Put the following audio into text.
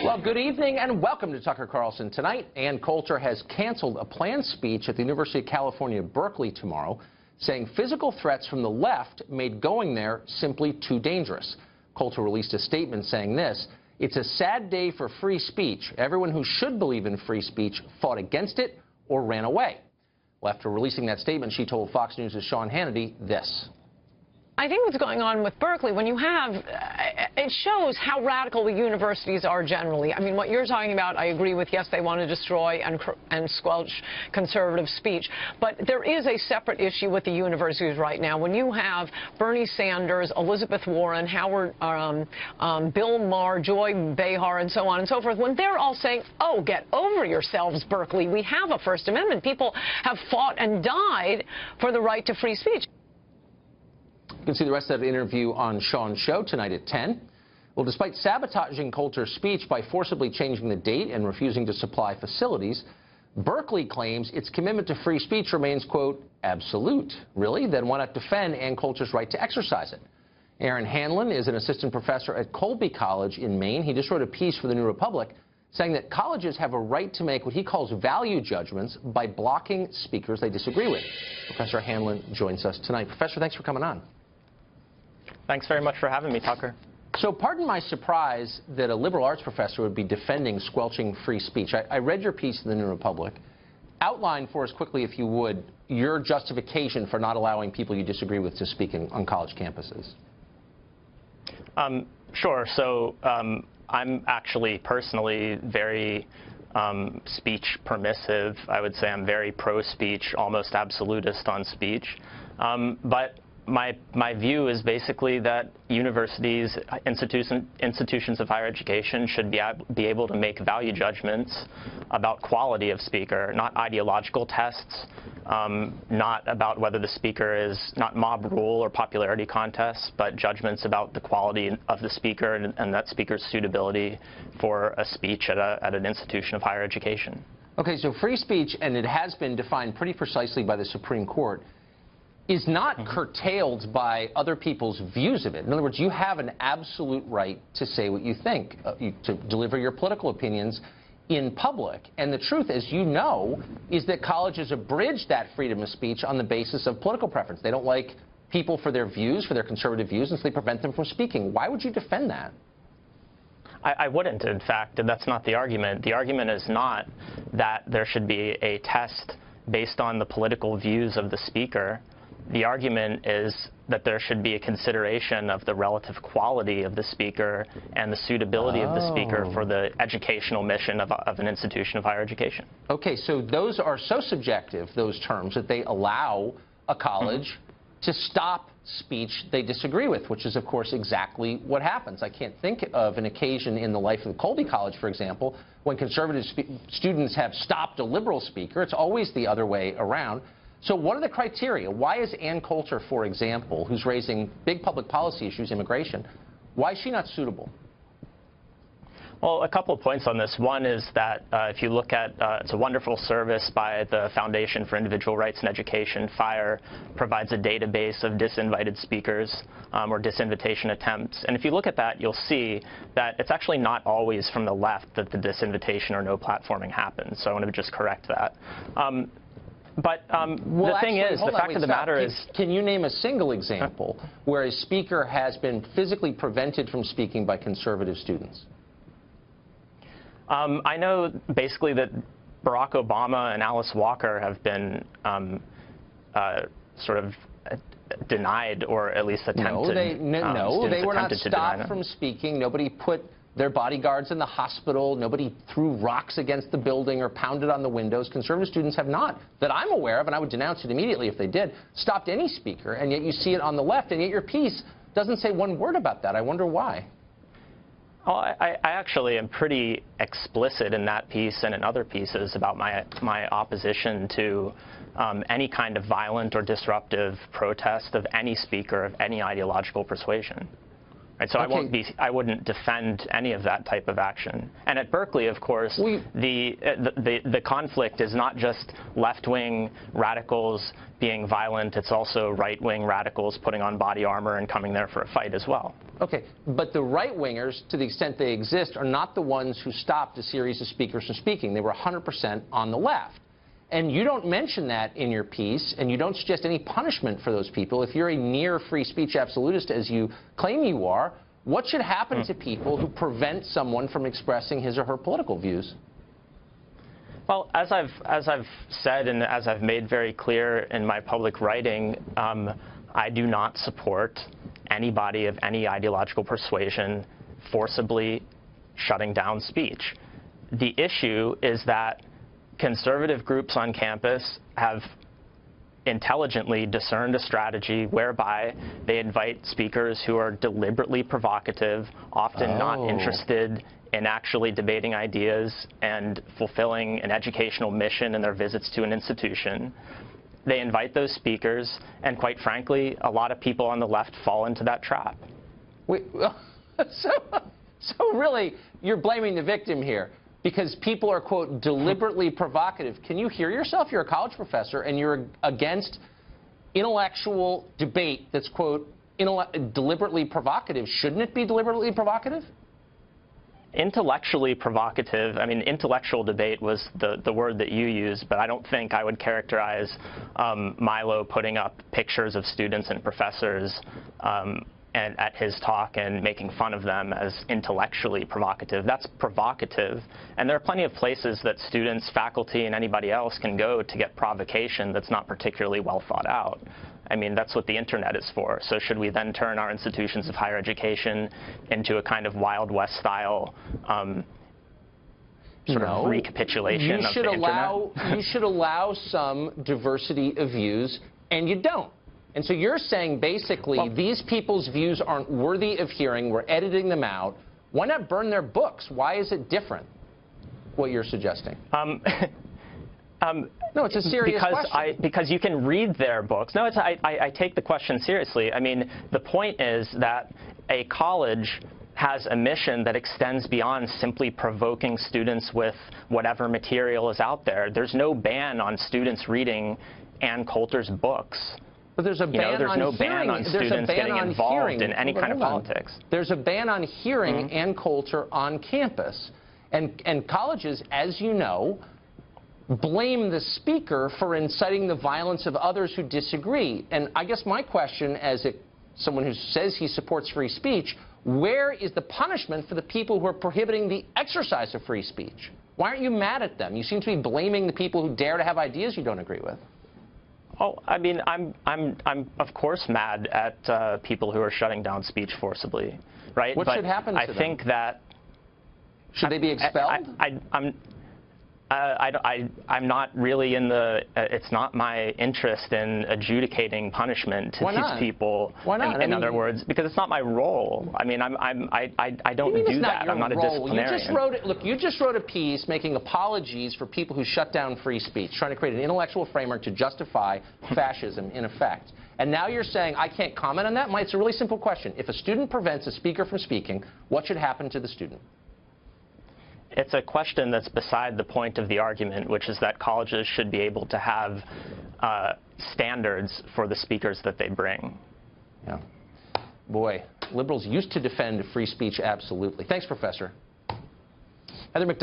Well, good evening and welcome to Tucker Carlson Tonight. Ann Coulter has canceled a planned speech at the University of California, Berkeley tomorrow, saying physical threats from the left made going there simply too dangerous. Coulter released a statement saying this: "It's a sad day for free speech. Everyone who should believe in free speech fought against it or ran away." Well, after releasing that statement, she told Fox News' Sean Hannity this. I think what's going on with Berkeley, when you have, it shows how radical the universities are generally. I mean, what you're talking about, I agree with. Yes, they want to destroy and squelch conservative speech. But there is a separate issue with the universities right now. When you have Bernie Sanders, Elizabeth Warren, Howard, Bill Maher, Joy Behar, and so on and so forth, when they're all saying, oh, get over yourselves, Berkeley, we have a First Amendment. People have fought and died for the right to free speech. You can see the rest of the interview on Sean's show tonight at 10. Well, despite sabotaging Coulter's speech by forcibly changing the date and refusing to supply facilities, Berkeley claims its commitment to free speech remains, quote, absolute. Really? Then why not defend Ann Coulter's right to exercise it? Aaron Hanlon is an assistant professor at Colby College in Maine. He just wrote a piece for the New Republic saying that colleges have a right to make what he calls value judgments by blocking speakers they disagree with. Professor Hanlon joins us tonight. Professor, thanks for coming on. Thanks very much for having me, Tucker. So pardon my surprise that a liberal arts professor would be defending squelching free speech. I read your piece in the New Republic. Outline for us quickly, if you would, your justification for not allowing people you disagree with to speak on college campuses. Sure. So I'm actually personally very speech permissive. I would say I'm very pro-speech, almost absolutist on speech. But my view is basically that universities, institutions of higher education should be able to make value judgments about quality of speaker, not ideological tests, not about whether the speaker is not mob rule or popularity contests, but judgments about the quality of the speaker and that speaker's suitability for a speech at an institution of higher education. Okay, so free speech, and it has been defined pretty precisely by the Supreme Court, is not curtailed by other people's views of it. In other words, you have an absolute right to say what you think, to deliver your political opinions in public. And the truth, as you know, is that colleges abridge that freedom of speech on the basis of political preference. They don't like people for their views, for their conservative views, and so they prevent them from speaking. Why would you defend that? I wouldn't, in fact, and that's not the argument. The argument is not that there should be a test based on the political views of the speaker. The argument is that there should be a consideration of the relative quality of the speaker and the suitability of the speaker for the educational mission of an institution of higher education. Okay, so those are so subjective, those terms, that they allow a college to stop speech they disagree with, which is, of course, exactly what happens. I can't think of an occasion in the life of Colby College, for example, when conservative students have stopped a liberal speaker. It's always the other way around. So what are the criteria? Why is Ann Coulter, for example, who's raising big public policy issues, immigration, why is she not suitable? Well, a couple of points on this. One is that if you look at, it's a wonderful service by the Foundation for Individual Rights in Education. FIRE provides a database of disinvited speakers or disinvitation attempts. And if you look at that, you'll see that it's actually not always from the left that the disinvitation or no platforming happens. So I want to just correct that. But the thing is, the fact of the matter is... Can you name a single example where a speaker has been physically prevented from speaking by conservative students? I know basically that Barack Obama and Alice Walker have been sort of denied, or at least attempted. No, they were not stopped from speaking. Nobody put their bodyguards in the hospital. Nobody threw rocks against the building or pounded on the windows. Conservative students have not, that I'm aware of, and I would denounce it immediately if they did, stopped any speaker, and yet you see it on the left, and yet your piece doesn't say one word about that. I wonder why. Well, I actually am pretty explicit in that piece and in other pieces about my opposition to any kind of violent or disruptive protest of any speaker of any ideological persuasion. Right, so Okay. I wouldn't defend any of that type of action. And at Berkeley, of course, the conflict is not just left-wing radicals being violent, it's also right-wing radicals putting on body armor and coming there for a fight as well. Okay, but the right-wingers, to the extent they exist, are not the ones who stopped a series of speakers from speaking. They were 100% on the left. And you don't mention that in your piece, and you don't suggest any punishment for those people. If you're a near free speech absolutist, as you claim you are, what should happen to people who prevent someone from expressing his or her political views? Well, as I've said and as I've made very clear in my public writing, I do not support anybody of any ideological persuasion forcibly shutting down speech. The issue is that conservative groups on campus have intelligently discerned a strategy whereby they invite speakers who are deliberately provocative, often not interested in actually debating ideas and fulfilling an educational mission in their visits to an institution. They invite those speakers, and quite frankly, a lot of people on the left fall into that trap. Wait, so really, you're blaming the victim here because people are, quote, deliberately provocative. Can you hear yourself? You're a college professor, and you're against intellectual debate that's, quote, deliberately provocative. Shouldn't it be deliberately provocative? Intellectually provocative, I mean, intellectual debate was the word that you used, but I don't think I would characterize Milo putting up pictures of students and professors and at his talk and making fun of them as intellectually provocative. That's provocative. And there are plenty of places that students, faculty, and anybody else can go to get provocation that's not particularly well thought out. I mean, that's what the internet is for. So should we then turn our institutions of higher education into a kind of Wild West style sort of recapitulation of the internet? You should allow some diversity of views, and you don't. And so you're saying basically these people's views aren't worthy of hearing. We're editing them out. Why not burn their books? Why is it different, what you're suggesting? No, it's a serious question. Because you can read their books. No, I take the question seriously. I mean, the point is that a college has a mission that extends beyond simply provoking students with whatever material is out there. There's no ban on students reading Ann Coulter's books. But there's a ban there's on no hearing. ban on students getting involved in any kind of politics. There's a ban on hearing Ann Coulter on campus. And colleges, as you know, blame the speaker for inciting the violence of others who disagree. And I guess my question, as someone who says he supports free speech, where is the punishment for the people who are prohibiting the exercise of free speech? Why aren't you mad at them? You seem to be blaming the people who dare to have ideas you don't agree with. Oh, I mean, I'm of course mad at people who are shutting down speech forcibly, right? What should happen to them? I think that should they be expelled? I'm not really in the. It's not my interest in adjudicating punishment to these people. Why not? In other words, because it's not my role. I mean, I don't do that. I'm not a disciplinarian. You just wrote a piece making apologies for people who shut down free speech, trying to create an intellectual framework to justify fascism, in effect. And now you're saying I can't comment on that? It's a really simple question. If a student prevents a speaker from speaking, what should happen to the student? It's a question that's beside the point of the argument, which is that colleges should be able to have standards for the speakers that they bring. Yeah. Boy, liberals used to defend free speech absolutely. Thanks, Professor. Heather McDonald.